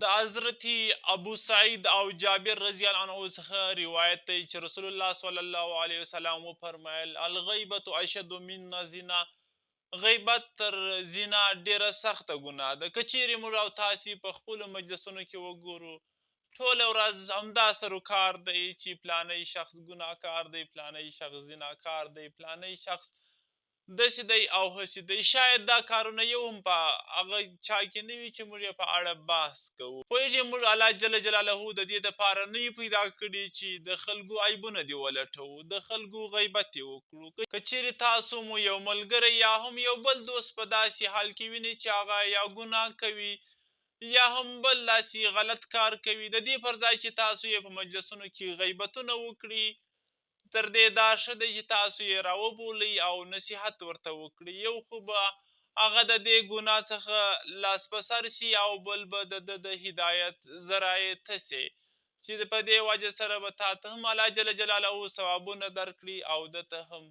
د حضرت ابو سعید او جابر رضی الله عنه څخه روایت دی چې رسول الله صلی الله علیه وسلم وفرمایل الغیبة اشد من الزنا، غیبت تر زنا ډیره سخته ګناه ده. که چیرې موږ او تاسې په خپلو مجلسونو کې وګورو، ټوله ورځ همدا سروکار دی چې پلانی شخص ګناهکار دی، پلانی شخص زناکار دی، پلانی شخص داسې دی او هسې دی. شاید دا کارونه یو هم په هغه چا کې نه وي چې موږ یې په اړه بحث کوو. پوهېږئ موږ الله جل جلاله د دې دپاره نه یو پیدا کړي چې د خلکو عیبونه دې ولټوو، د خلکو غیبت یې وکړو. که چیرې تاسو مو یو ملګری یا هم یو بل دوست په داسې حال کې وینئ چې هغه یا ګناه کوي یا هم بل داسې غلط کار کوي، د دې پر ځای چې تاسو یې په مجلسونو کې غیبتونه وکړي، تر دې دا ښه دی چې تاسو یې راوبولئ او نصیحت ورته وکړئ. یو خو به هغه د دې ګناه څخه لاس په سر سي او بل به د ده د هدایت ذرایع تسې چې په دې وجه سره به تا ته هم الله جل جلاله ثوابونه درکړي او ده ته هم